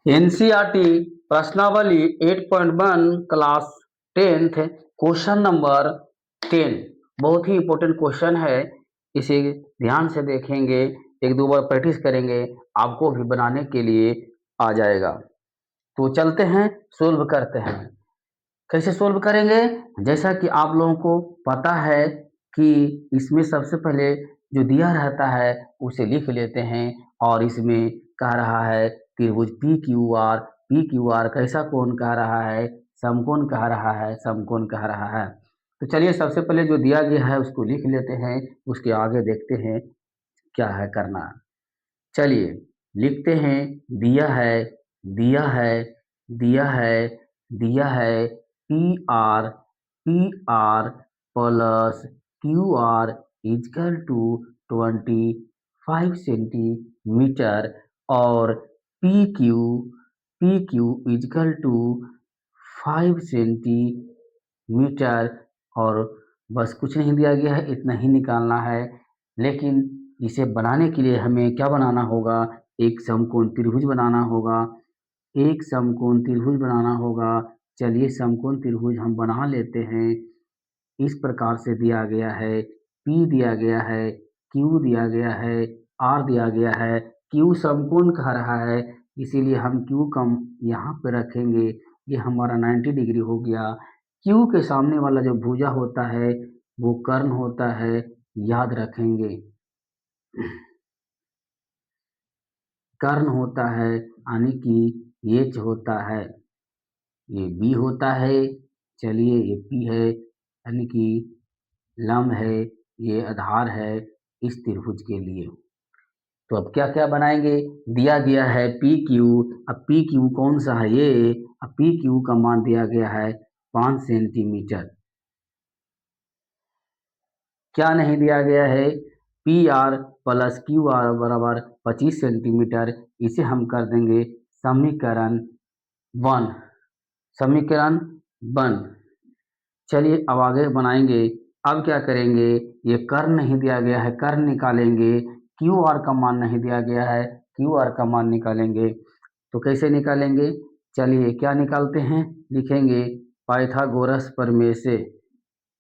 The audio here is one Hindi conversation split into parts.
एनसीईआरटी प्रश्नावली 8.1 क्लास 10th क्वेश्चन नंबर 10 बहुत ही इंपॉर्टेंट क्वेश्चन है। इसे ध्यान से देखेंगे, एक दो बार प्रैक्टिस करेंगे, आपको भी बनाने के लिए आ जाएगा। तो चलते हैं, सोल्व करते हैं। कैसे सोल्व करेंगे? जैसा कि आप लोगों को पता है कि इसमें सबसे पहले जो दिया रहता है उसे लिख लेते हैं। और इसमें कह रहा है त्रिभुज पी क्यू आर कैसा कोण कह रहा है? समकोण कह रहा है, समकोण कह रहा है। तो चलिए सबसे पहले जो दिया गया है उसको लिख लेते हैं, उसके आगे देखते हैं क्या है करना। चलिए लिखते हैं। दिया है, दिया है, दिया है, दिया है P R plus Q R equal to 25 centimetre और P Q equal to 5 centimetre. और बस कुछ नहीं दिया गया है, इतना ही निकालना है। लेकिन इसे बनाने के लिए हमें क्या बनाना होगा? एक समकोण त्रिभुज बनाना होगा, एक समकोण त्रिभुज बनाना होगा। चलिए समकोण त्रिभुज हम बना लेते हैं। इस प्रकार से दिया गया है, P दिया गया है, Q दिया गया है, R दिया गया है। Q समकोण कह रहा है, इसीलिए हम Q का यहाँ पे रखेंगे। ये हमारा 90 डिग्री हो गया। Q के सामने वाला जो भुजा होता है वो कर्ण होता है, याद रखेंगे। कर्ण होता है यानी कि H होता है, ये B होता है। चलिए ये P है यानी कि लंब है, ये आधार है इस त्रिभुज के लिए। तो अब क्या क्या बनाएंगे? दिया गया है पी क्यू। अब पी क्यू कौन सा है? ये। अब पी क्यू का मान दिया गया है 5 सेंटीमीटर। क्या नहीं दिया गया है? P R plus Q are बराबर 25 सेंटीमीटर। इसे हम कर देंगे समीकरण 1। समीकरण 1। चलिए अब आगे बनाएंगे। अब क्या करेंगे? ये कर्ण नहीं दिया गया है, कर्ण निकालेंगे। क्यू आर का मान नहीं दिया गया है, क्यू आर का मान निकालेंगे। तो कैसे निकालेंगे? चलिए क्या निकालते हैं, लिखेंगे पाइथागोरस प्रमेय से।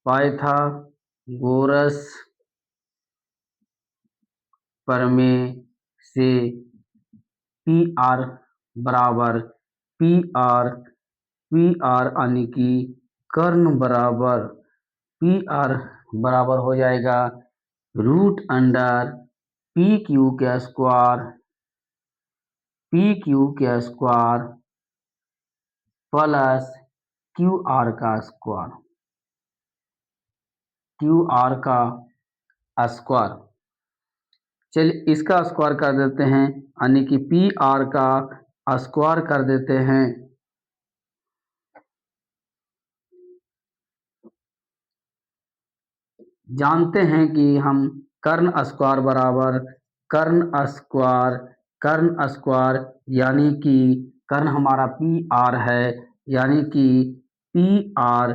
पाइथागोरस प्रमेय से पी आर बराबर पी आर यानी कि कर्ण बराबर पी आर हो जाएगा रूट अंडर पी क्यू के स्क्वायर प्लस क्यू आर का स्क्वायर। चलिए इसका स्क्वायर कर देते हैं यानी कि पी आर का स्क्वायर कर देते हैं। जानते हैं कि हम कर्ण स्क्वायर बराबर कर्ण स्क्वायर यानी कि कर्ण हमारा पी आर है, यानी कि पी आर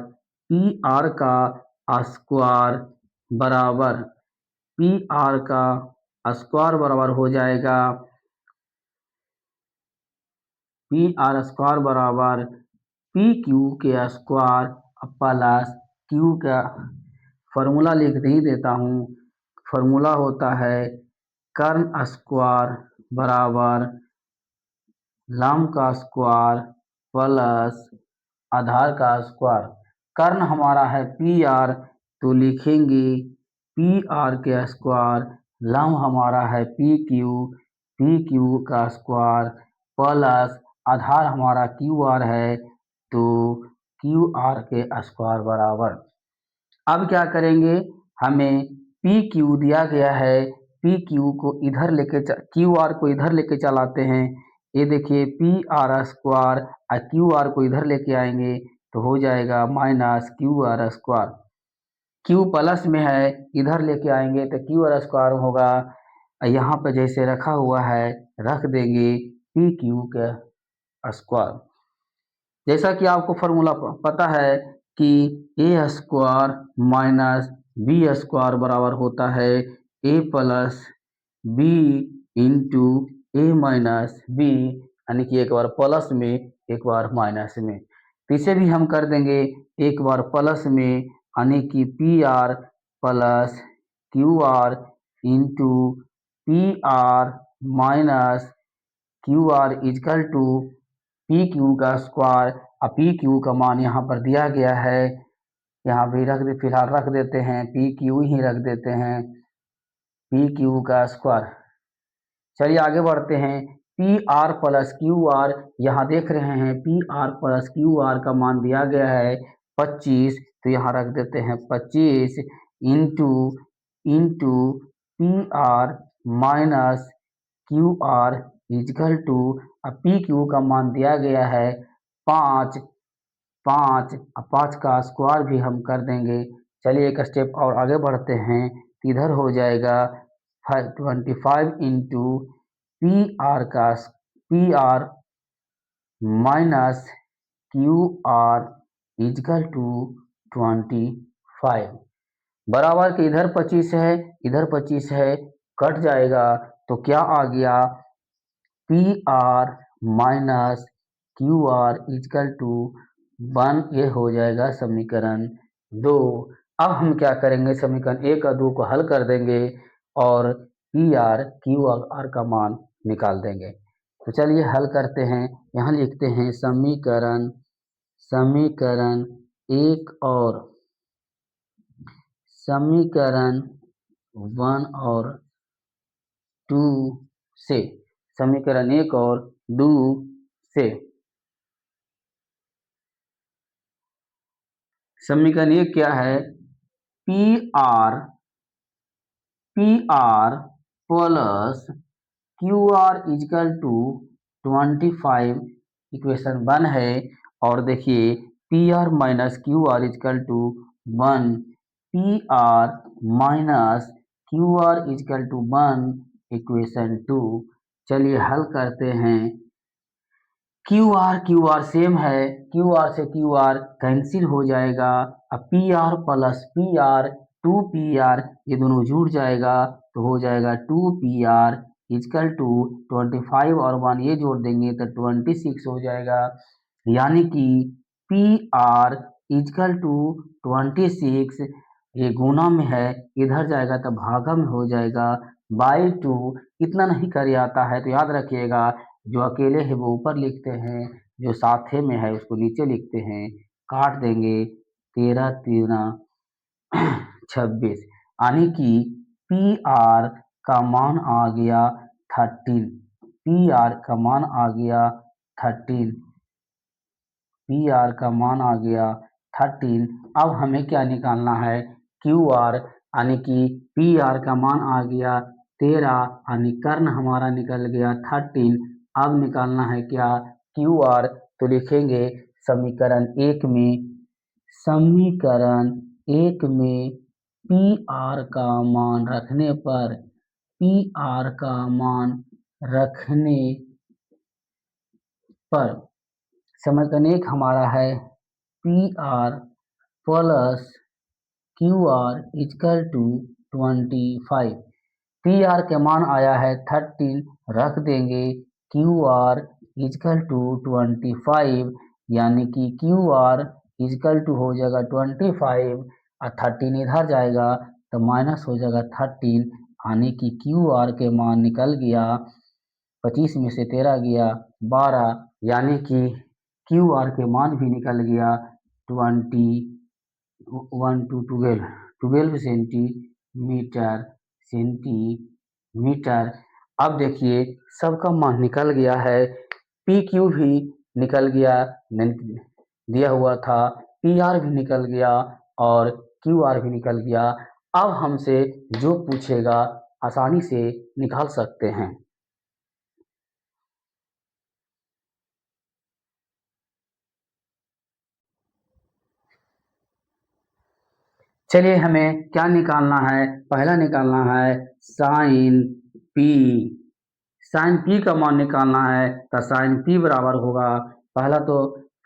का स्क्वायर बराबर हो जाएगा बराबर पी क्यू के स्क्वायर प्लस क्यू का फॉर्मूला लिख नहीं देता हूँ। फॉर्मूला होता है कर्ण स्क्वायर बराबर लंब का स्क्वायर प्लस आधार का स्क्वायर। कर्ण हमारा है पी आर, तो लिखेंगे पी आर के स्क्वायर। लंब हमारा है पी क्यू का स्क्वायर प्लस आधार हमारा क्यू आर है, तो क्यू आर के स्क्वायर बराबर। अब क्या करेंगे? हमें पी क्यू दिया गया है, पी क्यू को इधर लेके क्यू आर को इधर लेके चलाते हैं। ये देखिए पी आर स्क्वायर और क्यू आर को इधर लेके आएंगे तो हो जाएगा minus Q are square. Q plus में है, इधर लेके आएंगे तो क्यू आर स्क्वायर होगा। यहाँ पे जैसे रखा हुआ है रख देंगे पी क्यू के स्क्वायर। जैसा कि आपको फॉर्मूला पता है कि ए स्क्वायर माइनस बी स्क्वायर बराबर होता है ए प्लस बी इंटू ए माइनस बी। यानी कि एक बार प्लस में एक बार माइनस में। तो इसे भी हम कर देंगे एक बार प्लस में, यानी कि P R plus Q R into P R minus Q R equal to P Q का स्क्वायर। अब पी क्यू का मान यहाँ पर दिया गया है, यहाँ भी फिलहाल रख देते हैं, पी क्यू ही रख देते हैं, पी क्यू का स्क्वायर। चलिए आगे बढ़ते हैं। P R plus Q are, यहाँ देख रहे हैं P R plus Q are का मान दिया गया है 25, तो यहाँ रख देते हैं 25 into into P R minus Q R equal to, अब पी क्यू का मान दिया गया है 5, 5 अब 5 का स्क्वायर भी हम कर देंगे। चलिए एक स्टेप और आगे बढ़ते हैं, इधर हो जाएगा 25 इंटू पी आर का P R minus Q R equal to 25, बराबर के इधर 25 है इधर 25 है, कट जाएगा तो क्या आ गया, P R minus Q R equal to 1, ये हो जाएगा समीकरण 2। अब हम क्या करेंगे, समीकरण 1 और 2 को हल कर देंगे और पी आर क्यू आर का मान निकाल देंगे। तो चलिए हल करते हैं। यहाँ लिखते हैं समीकरण समीकरण 1 और समीकरण 1 और 2 से, समीकरण 1 और 2 से समीकरण 1 क्या है, P R plus Q R equal to 25 equation 1 है। और देखिए P R minus Q R equal to 1, P R minus Q R equal to 1 equation 2। चलिए हल करते हैं। क्यू आर सेम है, क्यू आर से क्यू आर कैंसिल हो जाएगा। अब P R plus P R, 2 P R, ये दोनों जुड़ जाएगा तो हो जाएगा 2 पी आर इजकल टू 25 और 1 ये जोड़ देंगे तो 26 हो जाएगा। यानी कि पी आर इजकल टू 26, ये गुना में है, इधर जाएगा तो भागा में हो जाएगा बाई 2। इतना नहीं कर आता है तो याद रखिएगा, जो अकेले है वो ऊपर लिखते हैं, जो साथे में है उसको नीचे लिखते हैं। काट देंगे 13 13 26, यानी कि पी आर का मान आ गया 13, पी आर का मान आ गया 13, पी आर का मान आ गया 13। अब हमें क्या निकालना है, क्यू आर, यानी कि पी आर का मान आ गया 13, यानी कर्ण हमारा निकल गया 13। अब निकालना है क्या, क्यू आर, तो लिखेंगे समीकरण 1 में, समीकरण 1 में पी आर का मान रखने पर, पी आर का मान रखने पर समीकरण 1 हमारा है P R plus Q R equal to 25। P R के मान आया है 13, रख देंगे क्यू आर इजकल टू 25, यानी कि क्यू आर इजकल टू हो जाएगा 25 और 13 इधर जाएगा तो माइनस हो जाएगा 13, यानी कि क्यू आर के मान निकल गया 25 में से 13 गया 12, यानी कि क्यू आर के मान भी निकल गया 1 to 12 सेंटीमीटर। अब देखिए सबका मान निकल गया है, पी क्यू भी निकल गया, दिया हुआ था, पी आर भी निकल गया और क्यू आर भी निकल गया। अब हमसे जो पूछेगा आसानी से निकाल सकते हैं। चलिए हमें क्या निकालना है, पहला निकालना है साइन पी, साइन पी का मान निकालना है तो साइन पी बराबर होगा, पहला तो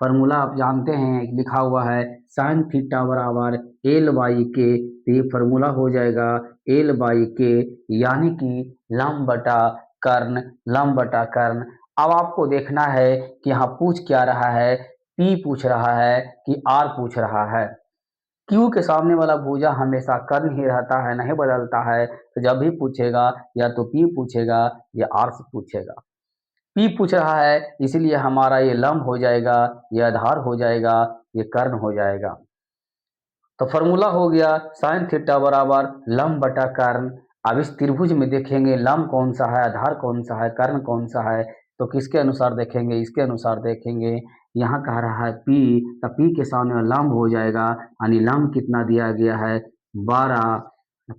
फार्मूला आप जानते हैं लिखा हुआ है साइन थीटा बराबर एल बाई के, तो ये फार्मूला हो जाएगा एल बाई के, यानी कि लंब बटा कर्ण, लंब बटा कर्ण। अब आपको देखना है कि यहाँ पूछ क्या रहा है, पी पूछ रहा है कि आर पूछ रहा है। क्यू के सामने वाला भुजा हमेशा कर्ण ही रहता है, नहीं बदलता है, तो जब भी पूछेगा या तो पी पूछेगा या आर से पूछेगा। पी पूछ रहा है इसलिए हमारा ये लंब हो जाएगा, ये आधार हो जाएगा, ये कर्ण हो जाएगा। तो फॉर्मूला हो गया साइन थीटा बराबर लंब बटा कर्ण। अब इस त्रिभुज में देखेंगे लंब कौन सा है, आधार कौन सा है, कर्ण कौन सा है, तो किसके अनुसार देखेंगे, इसके अनुसार देखेंगे। यहाँ कह रहा है पी, तो पी के सामने लंब हो जाएगा, यानी लंब कितना दिया गया है 12,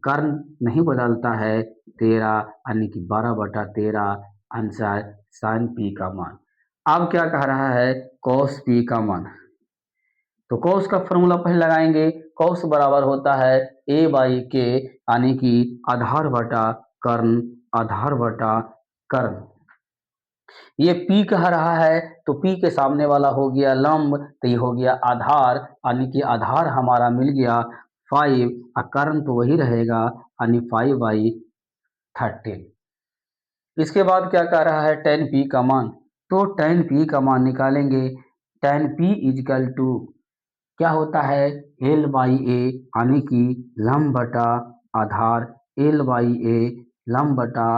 कर्ण नहीं बदलता है 13, यानी कि 12/13 आंसर साइन पी का मान। अब क्या कह रहा है कॉस पी का मान, तो कॉस का फॉर्मूला पहले लगाएंगे। कॉस बराबर होता है ए बाई के, यानी कि आधार बटा कर्ण, आधार बटा कर्ण। ये पी कह रहा है तो पी के सामने वाला हो गया लंब, तो ये हो गया आधार, यानी कि आधार हमारा मिल गया 5, और कर्ण तो वही रहेगा, यानी 5/13। इसके बाद क्या कह रहा है टेन पी का मान, तो टेन पी का मान निकालेंगे। टेन पी इजकल टू क्या होता है एल बाई ए, यानी कि लंब बटा आधार, एल बाई ए लंब बटा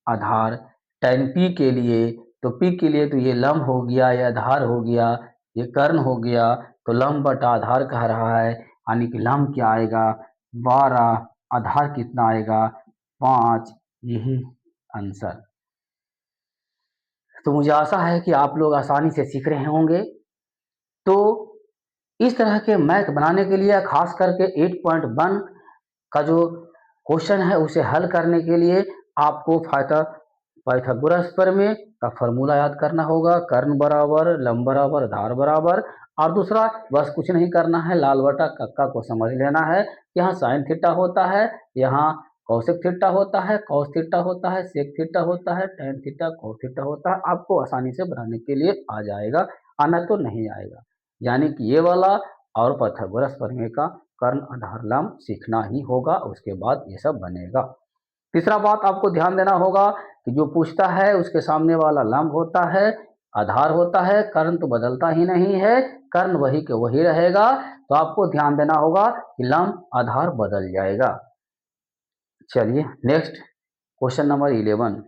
आधार। टेन पी के लिए, तो पी के लिए तो ये लंब हो गया, ये आधार हो गया, ये कर्ण हो गया, तो लंब बटा आधार कह रहा है, यानी कि लंब क्या आएगा 12, आधार कितना आएगा 5, यही आंसर। तो मुझे आशा है कि आप लोग आसानी से सीख रहे होंगे। तो इस तरह के मैथ बनाने के लिए खास करके 8.1 का जो क्वेश्चन है उसे हल करने के लिए आपको पाइथागोरस प्रमेय का फॉर्मूला याद करना होगा, कर्ण बराबर लंब बराबर धार बराबर। और दूसरा बस कुछ नहीं करना है, लाल बटा कक्का को समझ लेना है। यहाँ साइन थीटा होता है, यहाँ कौशिक थीटा होता है, कॉस थीटा होता है, सेक थीटा होता है, टेन थीटा कॉस थीटा होता है। आपको आसानी से बनाने के लिए आ जाएगा, आना तो नहीं आएगा। यानी कि ये वाला और पाइथागोरस प्रमेय का कर्ण आधार लंब सीखना ही होगा, उसके बाद ये सब बनेगा। तीसरा बात आपको ध्यान देना होगा कि जो पूछता है उसके सामने वाला लंब होता है, आधार होता है, कर्ण तो बदलता ही नहीं है, कर्ण वही के वही रहेगा। तो आपको ध्यान देना होगा कि लंब आधार बदल जाएगा। चलिए नेक्स्ट क्वेश्चन नंबर 11।